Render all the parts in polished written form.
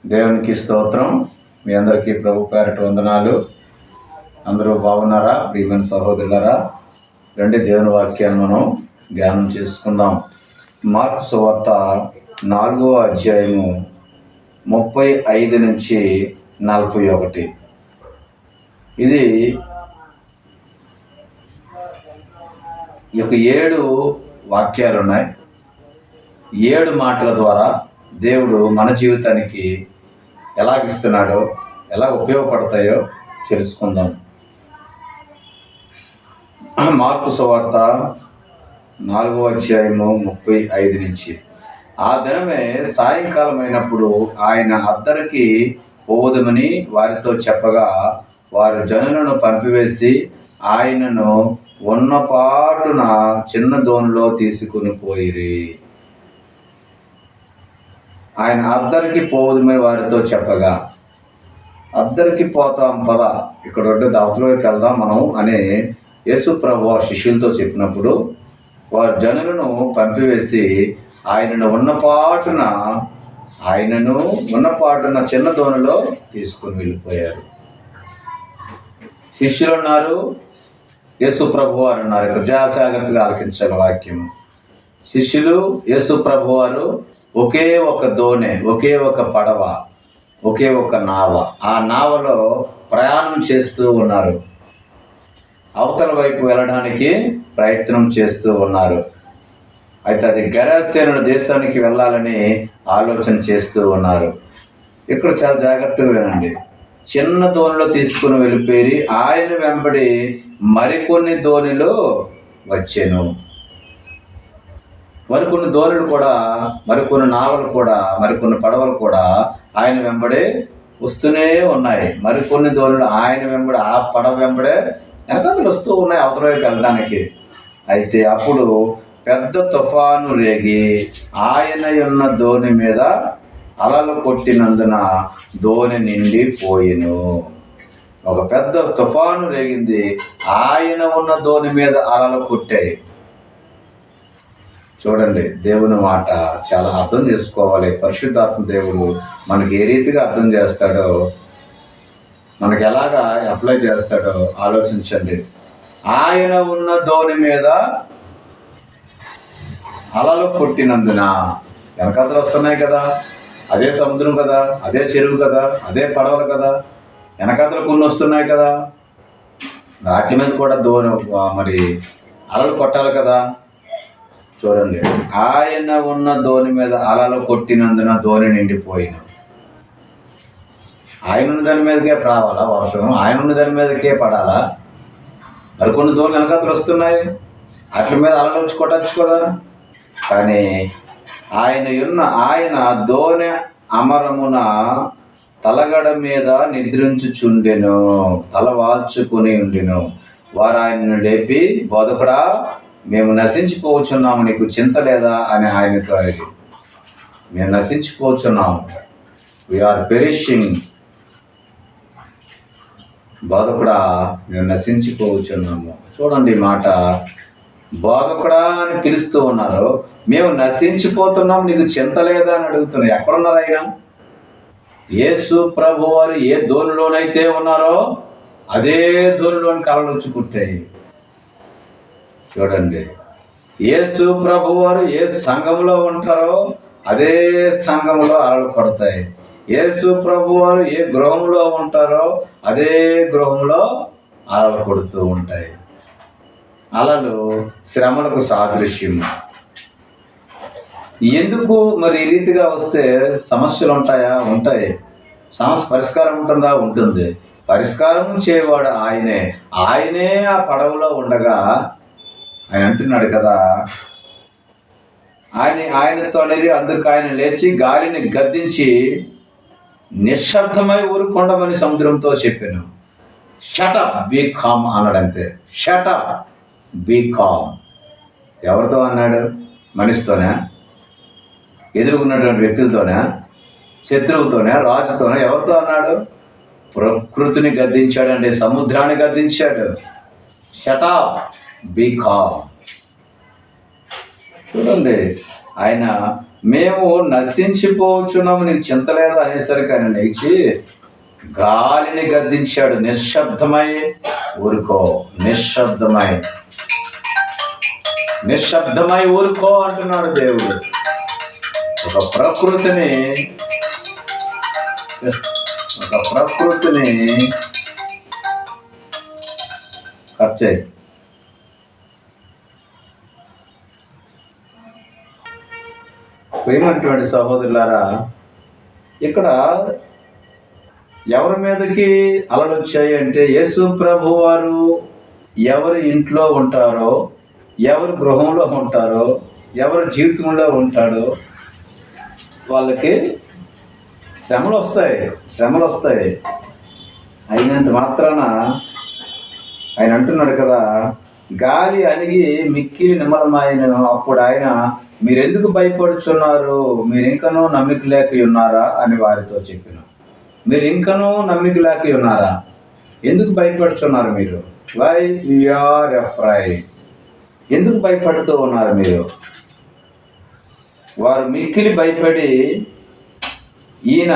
దేవునికి స్తోత్రం. మీ అందరికీ ప్రభు పేరట వందనాలు. అందరూ బాగున్నారా? ప్రియమైన సహోదరులారా, రండి దేవుని వాక్యాన్ని మనం ధ్యానం చేసుకుందాం. మార్కు సువార్త 4వ అధ్యాయము 35 నుంచి 41. ఇది ఇక 7 వాక్యాలు ఉన్నాయి. 7 మాటల ద్వారా దేవుడు మన జీవితానికి ఎలాగిస్తున్నాడో, ఎలా ఉపయోగపడతాయో తెలుసుకుందాం. మార్కు సువార్త 4వ అధ్యాయము 35 నుంచి. ఆ దినమే సాయంకాలం అయినప్పుడు ఆయన అద్దరికి పోవదమని వారితో చెప్పగా, వారు జనులను పంపివేసి ఆయనను ఉన్నపాటున చిన్న దోణిలో తీసుకుని పోయిరి. ఆయన అద్దరికి పోవదమని వారితో చెప్పగా, అద్దరికి పోతాం పద, ఇక్కడ అవతలలోకి వెళ్దాం మనం అని యేసు ప్రభు వారి శిష్యులతో చెప్పినప్పుడు, వారు జనులను పంపివేసి ఆయనను ఉన్నపాటున చిన్న దోణిలో తీసుకుని వెళ్ళిపోయారు. శిష్యులు ఉన్నారు, యేసు ప్రభు వారు ఉన్నారు. ఇక్కడ జాగ్రత్తగా ఆలకించాలి వాక్యము. శిష్యులు, యేసు ప్రభు వారు ఒకే ఒక దోణె, ఒకే ఒక పడవ, ఒకే ఒక నావ. ఆ నావలో ప్రయాణం చేస్తూ ఉన్నారు. అవతల వైపు వెళ్ళడానికి ప్రయత్నం చేస్తూ ఉన్నారు. అయితే అది గెరాసేను దేశానికి వెళ్ళాలని ఆలోచన చేస్తూ ఉన్నారు. ఇక్కడ చాలా జాగ్రత్తగా వినండి. చిన్న దోణిలో తీసుకుని వెళ్ళిపోయి ఆయన వెంబడి మరికొన్ని దోణిలో వచ్చాను. మరికొన్ని దోణులు కూడా, మరికొన్ని నావలు కూడా, మరికొన్ని పడవలు కూడా ఆయన వెంబడే వస్తూనే ఉన్నాయి. మరికొన్ని దోణులు ఆయన వెంబడి, ఆ పడవ వెంబడే వెనకాల వస్తూ ఉన్నాయి అవతల వైపు వెళ్ళడానికి. అయితే అప్పుడు పెద్ద తుఫాను రేగి ఆయన ఉన్న దోణి మీద అలలు కొట్టినందున దోణి నిండిపోయెను. ఒక పెద్ద తుఫాను రేగింది, ఆయన ఉన్న దోణి మీద అలలు కొట్టాయి. చూడండి, దేవుని మాట చాలా అర్థం చేసుకోవాలి. పరిశుద్ధాత్మ దేవుడు మనకి ఏ రీతిగా అర్థం చేస్తాడో, మనకి ఎలాగా అప్లై చేస్తాడో ఆలోచించండి. ఆయన ఉన్న దోణి మీద అలలు కొట్టినందున, వెనకాతలు వస్తున్నాయి కదా, అదే సముద్రం కదా, అదే చెరువు కదా, అదే పడవలు కదా, వెనకాతలు కొన్ని వస్తున్నాయి కదా, వాటి మీద కూడా మరి అలలు కొట్టాలి కదా. చూడండి, ఆయన ఉన్న దోణి మీద అలలు కొట్టినందున దోణి నిండిపోయిన. ఆయన ఉన్న దాని మీదకే రావాలా వర్షం? ఆయన ఉన్న దాని మీదకే పడాలా? మరి కొన్ని దోణులు వెనకాతలు వస్తున్నాయి, అట్ల మీద అలలు వచ్చి కొట్టచ్చు కదా. కానీ ఆయన దోణి అమరమున తలగడ మీద నిద్రించుచుండెను, తల వాల్చుకొని ఉండెను. వారు ఆయనను లేపి, బోధకుడా, మేము నశించిపోవచ్చున్నాము, నీకు చింత లేదా అని ఆయనతో అడిగి. మేము నశించిపోవచ్చున్నాము, వీఆర్ పెరిషింగ్. బోధకుడా, మేము నశించిపోవచ్చున్నాము. చూడండి మాట, బోధకుడా అని పిలుస్తూ ఉన్నారు. మేము నశించిపోతున్నాం, నీకు చింత లేదా అని అడుగుతున్నారు. ఎక్కడున్నారు ఆయన? యేసు ప్రభు వారు ఏ దోణిలోనైతే ఉన్నారో అదే దోణిలోని కలలు వచ్చి పుట్టాయి. చూడండి, యేసు ప్రభు వారు ఏ సంఘంలో ఉంటారో అదే సంఘంలో అలలు పడతాయి. యేసు ప్రభు వారు ఏ గృహంలో ఉంటారో అదే గృహంలో అలలు కొడుతూ ఉంటాయి. అలలు శ్రమలకు సాదృశ్యం. ఎందుకు మరి ఈ రీతిగా వస్తే సమస్యలు ఉంటాయా? ఉంటాయి. సమస్య పరిష్కారం ఉంటుందా? ఉంటుంది. పరిష్కారం చేయవాడు ఆయనే ఆ పడవలో ఉండగా ఆయన అంటున్నాడు కదా, ఆయనతో అనేది. అందుకు ఆయన లేచి గాలిని గద్దించి నిశ్శబ్దమై ఊరుకొండమని సముద్రంతో చెప్పాను. షటప్, బీ కామ్ అన్నాడంతే. Shut up, be calm. ఎవరితో అన్నాడు? మనిషితోనే? ఎదురుకున్నటువంటి వ్యక్తులతోనే? శత్రువుతోనే? రాజుతోనే? ఎవరితో అన్నాడు? ప్రకృతిని గద్దించాడండి, సముద్రాన్ని గద్దించాడు. Shut up, be com. చూడండి, ఆయన మేము నశించిపోవచ్చున్నాము, నీకు చింత లేదు అనేసరికి ఆయన లేచి గాలిని గద్దించాడు, నిశ్శబ్దమై ఊరుకో, నిశ్శబ్దమై ఊరుకో అంటున్నాడు దేవుడు. ఒక ప్రకృతిని కట్ చేయి. ప్రేమైనటువంటి సహోదరులారా, ఇక్కడ ఎవరి మీదకి అలలు వచ్చాయి అంటే, యేసు ప్రభు వారు ఎవరి ఇంట్లో ఉంటారో, ఎవరి గృహంలో ఉంటారో, ఎవరి జీవితంలో ఉంటాడో వాళ్ళకి శ్రమలు వస్తాయి. అయినంత మాత్రాన ఆయన అంటున్నాడు కదా, గాలి అణిగి మిక్కిలి నిమ్మలమైన అప్పుడు ఆయన, మీరెందుకు భయపడుచున్నారు, మీరు ఇంకనూ నమ్మిక లేక ఉన్నారా అని వారితో చెప్పిన. మీరు ఇంకనూ నమ్మిక లేక ఉన్నారా? ఎందుకు భయపడుచున్నారు మీరు? Why you are afraid? ఎందుకు భయపడుతూ ఉన్నారు మీరు? వారు మిక్కిలి భయపడి ఈయన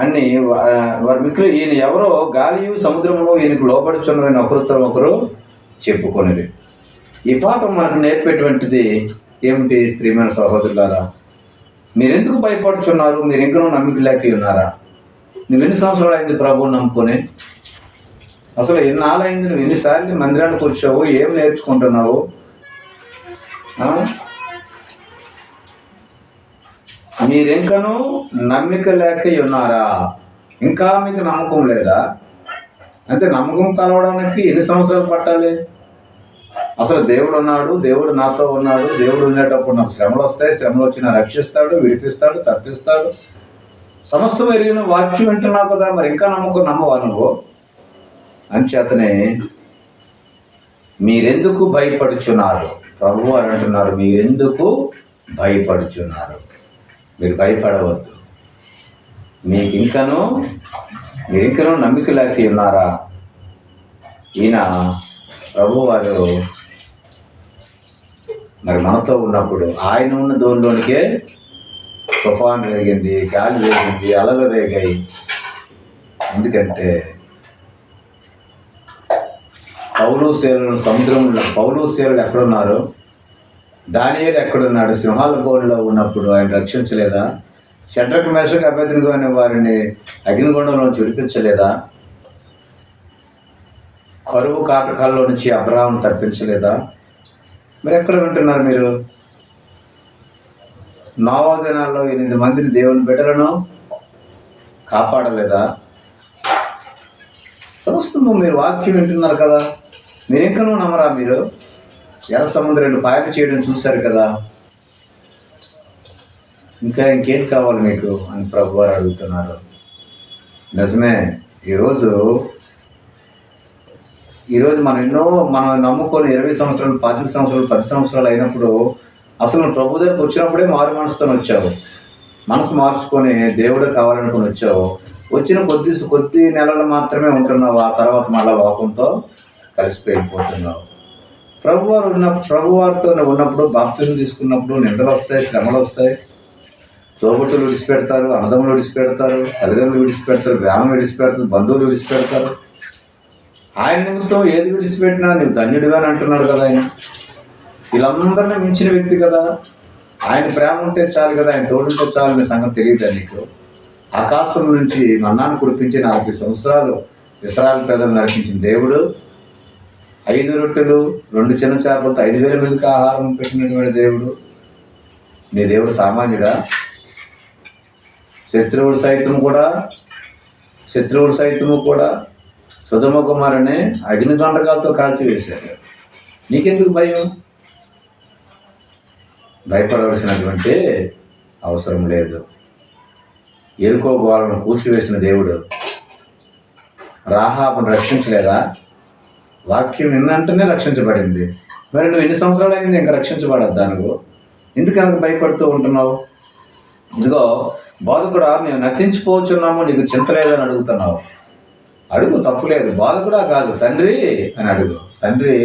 అన్ని వారు మిక్కిలి, ఈయన ఎవరో గాలియు సముద్రములో ఈయనకు లోబడుచున్నదని ఒకరితో ఒకరు చెప్పుకొనిది. ఈ పాఠం మనకు నేర్పేటువంటిది ఏమిటి ప్రియమైన సహోదరులారా? మీరెందుకు భయపడుచున్నారు? మీరు ఇంకనూ నమ్మిక లేక ఉన్నారా? నువ్వు ఎన్ని సంవత్సరాలు అయింది ప్రభువుని నమ్ముకొని? అసలు ఎన్నాళ్ళైంది? నువ్వు ఎన్నిసార్లు మందిరానికి వచ్చావు? ఏం నేర్చుకుంటున్నావు? మీరింకనూ నమ్మిక లేక ఉన్నారా? ఇంకా మీకు నమ్మకం లేదా? అంటే నమ్మకం కలవడానికి ఎన్ని సంవత్సరాలు పట్టాలి? అసలు దేవుడు ఉన్నాడు, దేవుడు నాతో ఉన్నాడు, దేవుడు ఉండేటప్పుడు నాకు శ్రమలు వస్తాయి, శ్రమలు వచ్చినా రక్షిస్తాడు, విడిపిస్తాడు, తప్పిస్తాడు, సమస్తం ఎరిగిన వాక్యం వింటున్నావు కదా, మరి ఇంకా నమ్మవా నువ్వు? అంచేతనే మీరెందుకు భయపడుచున్నారు? ప్రభువు అని అంటున్నారు, మీరెందుకు భయపడుచున్నారు? మీరు భయపడవద్దు. మీరు ఇంకనూ నమ్మిక లేక ఉన్నారా? ఈయన ప్రభువారు మరి మనతో ఉన్నప్పుడు ఆయన ఉన్న దూరంలోనికే తుఫాను రేగింది, గాలి రేగింది, అలలు రేగాయి. ఎందుకంటే పౌలు శేలులు ఎక్కడున్నారు? దానియేలు ఎక్కడున్నాడు? సింహాల బోన్లో ఉన్నప్పుడు ఆయన రక్షించలేదా? షడ్రకు, మేషకు, అబేద్నెగో అనే వారిని అగ్నిగుండంలో విడిపించలేదా? కరువు కాటకాల్లో నుంచి అబ్రహాం తప్పించలేదా? మరి ఎక్కడ వింటున్నారు మీరు? నోవా దినాల్లో 8 మందిని దేవుని బిడ్డలను కాపాడలేదా? సమస్తము మీరు వాక్యం వింటున్నారు కదా, మీరు ఇంకనూ నమ్మరా? మీరు ఎర్ర సముద్రం 2 పాయలు చేయడం చూశారు కదా, ఇంకేం కావాలి మీకు అని ప్రభు వారు అడుగుతున్నారు. నిజమే, ఈరోజు మనం నమ్ముకొని 20 సంవత్సరాలు, 25 సంవత్సరాలు, 10 సంవత్సరాలు అయినప్పుడు అసలు ప్రభు దగ్గరకు వచ్చినప్పుడే మారు మనసుతో వచ్చావు. మనసు మార్చుకొని దేవుడే కావాలనుకుని వచ్చావు. వచ్చిన కొద్ది నెలలు మాత్రమే ఉంటున్నావు. ఆ తర్వాత మళ్ళా లోకంతో కలిసిపోయిపోతున్నావు. ప్రభువారితో ఉన్నప్పుడు, బాప్తిజం తీసుకున్నప్పుడు నిందలు వస్తాయి, శ్రమలు వస్తాయి, తోబుట్టులు విడిచిపెడతారు, అన్నదమ్ములు విడిచిపెడతారు, తల్లిదండ్రులు విడిచిపెడతారు, గ్రామం విడిచిపెడతారు, బంధువులు విడిచిపెడతారు. ఆయన నిమిత్తం ఏది విడిచిపెట్టినా నువ్వు ధన్యుడిగా అంటున్నాడు కదా ఆయన. వీళ్ళందరినీ మించిన వ్యక్తి కదా. ఆయన ప్రేమ ఉంటే చాలు కదా, ఆయన తోడుంటే చాలు. నీ సంగతి తెలియదు నీకు. ఆకాశం నుంచి మన్నాను కురిపించి 40 సంవత్సరాలు ఇశ్రాయేలు ప్రజలను నడిపించిన దేవుడు, 5 రొట్టెలు 2 చిన్న చేపలతో 5,000 మందికి ఆహారం పెట్టినటువంటి దేవుడు. నీ దేవుడు సామాన్యుడా? శత్రువులు సైతము కూడా సొదొమ కుమారుని అగ్ని గంటకాలతో కాల్చివేశారు. నీకెందుకు భయం? భయపడవలసినటువంటి అవసరం లేదు. ఎరుకో గోడను కూల్చివేసిన దేవుడు రాహాబును రక్షించలేదా? వాక్యం నిన్నంటనే రక్షించబడింది. మరి నువ్వు ఎన్ని సంవత్సరాలు అయింది ఇంకా రక్షించబడద్దా? నువ్వు ఎందుకనక భయపడుతూ ఉంటున్నావు? ఇదిగో బోధకుడా, మేము నశించిపోతున్నాము, నీకు చింత లేదని అడుగుతున్నావు. అడుగు, తప్పులేదు. బోధకుడా కాదు, తండ్రి అని అడుగు. తండ్రి,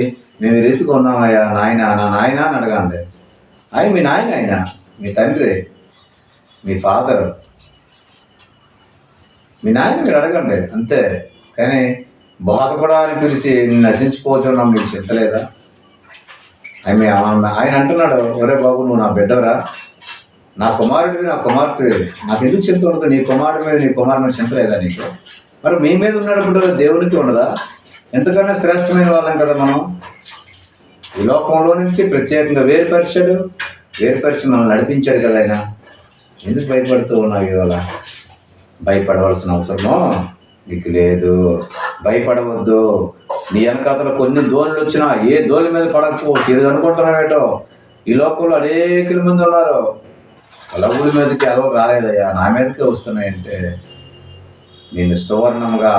మేము రీతిగా ఉన్నామయ్యా నాయన, నా నాయన అని అడగండి. ఆయన మీ నాయన, ఆయన మీ తండ్రి, మీ ఫాదరు, మీ నాయన మీరు అడగండి అంతే. కానీ బోధ కూడా అని పిలిచి నశించిపోతున్నాం మీకు చింతలేదా? ఆయన అంటున్నాడు, ఒరే బాబు నువ్వు నా బిడ్డవరా, నా కుమారుడివి, నా కుమార్తెవి, నాకు ఎందుకు చింత ఉండదు? నీ కుమారుడి మీద నీ కుమారుని చింతలేదా నీకు? మరి మీ మీద ఉన్నప్పుడు దేవునికి ఉండదా? ఎంతకన్నా శ్రేష్టమైన వాళ్ళం కదా మనం. ఈ లోకంలో నుంచి ప్రత్యేకంగా వేరుపరిచి మనం నడిపించాడు కదా ఆయన. ఎందుకు భయపడుతూ ఉన్నావు ఇవాళ? భయపడవలసిన అవసరమో నీకు లేదు. భయపడవద్దు. నీ వెనకాతలో కొన్ని దోణులు వచ్చినా ఏ దోణి మీద పడకపోవచ్చు. ఇది అనుకుంటున్నావేటో, ఈ లోకంలో అనేక మంది ఉన్నారు. లవ్వుల మీదకి అలవ రాలేదయ్యా, నా మీదకే వస్తున్నాయంటే నేను సువర్ణంగా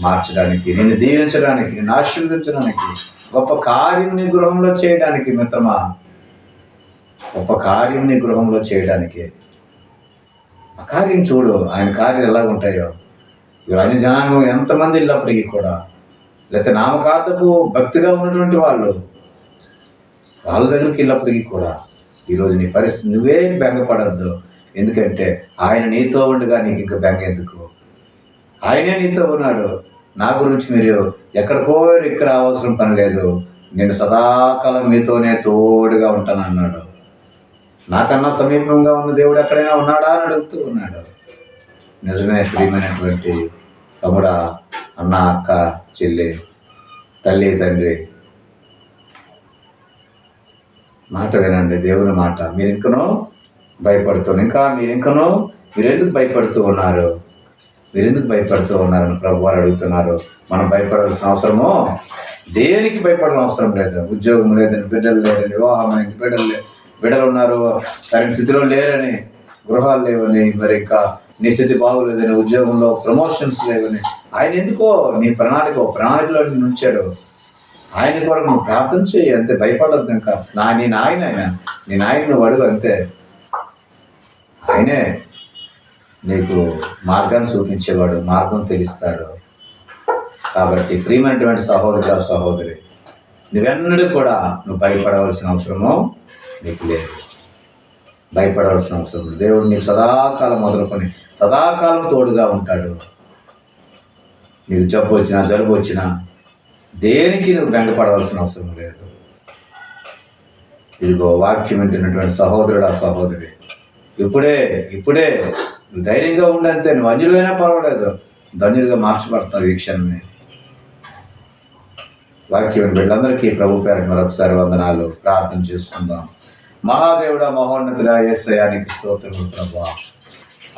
మార్చడానికి, నిన్ను దీవించడానికి, నిన్ను ఆశీర్వదించడానికి, గొప్ప కార్యం నీ గృహంలో చేయడానికి మిత్రమా, గొప్ప కార్యం నీ గృహంలో చేయడానికి. ఆ కార్యం చూడు, ఆయన కార్యాలు ఎలా ఉంటాయో. ఇవాళ అన్ని జనాంగం ఎంతమంది వెళ్ళినప్పటికీ కూడా, లేకపోతే నామకార్థపు భక్తిగా ఉన్నటువంటి వాళ్ళ దగ్గరికి వెళ్ళినప్పటికీ కూడా, ఈరోజు నీ పరిస్థితి నువ్వే బెంగపడద్దు. ఎందుకంటే ఆయన నీతో ఉండగా నీకు ఇంకా బెంగ ఎందుకు? ఆయనే నీతో ఉన్నాడు. నా గురించి మీరు ఎక్కడికో ఇక్కడ రావాల్సిన పని లేదు, నేను సదాకాలం మీతోనే తోడుగా ఉంటాను అన్నాడు. నాకన్నా సమీపంగా ఉన్న దేవుడు ఎక్కడైనా ఉన్నాడా అని అడుగుతూ ఉన్నాడు. నిజమే ప్రియమైనటువంటి తమ్ముడా, అన్న, అక్క, చెల్లి, తల్లి, తండ్రి, మాట వినండి, దేవుని మాట. మీరు ఇంకనూ మీరెందుకు భయపడుతూ ఉన్నారు? మీరెందుకు భయపడుతూ ఉన్నారని ప్రభు వారు అడుగుతున్నారు. మనం భయపడాల్సిన అవసరమో దేనికి భయపడాల్సిన అవసరం లేదు. ఉద్యోగం లేదని, బిడ్డలు లేరని, వివాహం బిడ్డలు ఉన్నారు సరైన స్థితిలో లేరని, గృహాలు లేవని, మరి ఇంకా నీ స్థితి బాగోలేదని, ఉద్యోగంలో ప్రమోషన్స్ లేవని, ఆయన ఎందుకో నీ ప్రణాళికలో నేను ఉంచాడు. ఆయన కొరకు నువ్వు ప్రార్థన చేయి అంతే. భయపడద్దు. ఇంకా నీ నాయన నువ్వు అడుగు అంతే. ఆయనే నీకు మార్గాన్ని చూపించేవాడు, మార్గం తెలుస్తాడు. కాబట్టి ప్రియమైనటువంటి సహోదరి, నువ్వెన్నడూ కూడా నువ్వు భయపడవలసిన అవసరమో నీకు లేదు. భయపడవలసిన అవసరం లేదు. దేవుడు నీకు సదాకాలం మొదలుకొని సదాకాలం తోడుగా ఉంటాడు. నీకు జలుబు వచ్చినా దేనికి నువ్వు బెంగపడవలసిన అవసరం లేదు. ఇదిగో వాక్యం వింటున్నటువంటి సహోదరుడు, సహోదరి, ఇప్పుడే నువ్వు ధైర్యంగా ఉండంతే. నువ్వు అంజులైనా పర్వాలేదు, ధన్యులుగా మార్చబడతావు ఈ క్షణమే. వాక్యం బిడ్డలందరికీ ప్రభు పేరు మరొకసారి వందనాలు. ప్రార్థన చేసుకుందాం. మహాదేవుడా, మహోన్నతుడా, యేసయ్యా నీకు స్తోత్రములు ప్రభువా.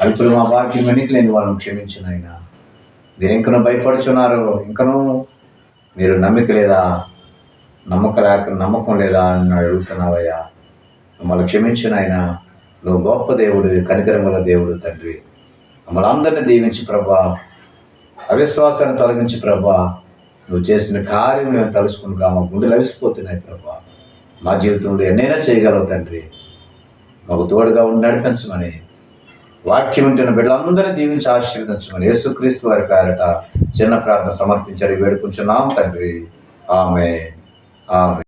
ఇప్పుడు మా వాక్యం వెనుకలేని వాళ్ళని క్షమించిన ఆయన. మీరు ఇంకనూ భయపడుచున్నారు, ఇంకనూ మీరు నమ్మిక లేదా, నమ్మకం లేదా అని అడుగుతున్నావయ్యా. మమ్మల్ని క్షమించిన ఆయన. నువ్వు గొప్ప దేవుడు, కనికరముల దేవుడు తండ్రి. మమ్మల్ని అందరినీ దీవించి ప్రభా, అవిశ్వాసాన్ని తొలగించి ప్రభా, నువ్వు చేసిన కార్యం మేము తలుసుకునిగా మా గుండెలు అవిసిపోతున్నాయి ప్రభా. మా జీవితంలో ఎన్నైనా చేయగలవు తండ్రి. మాకు తోడుగా ఉండి నడిపించమని, వాక్యం ఉంటున్న బిడ్డలందరినీ దీవించి ఆశీర్వదించమని యేసుక్రీస్తు వారి పేరట చిన్న ప్రార్థన సమర్పించాలి వేడుకుంటున్నాం తండ్రి. ఆమేన్.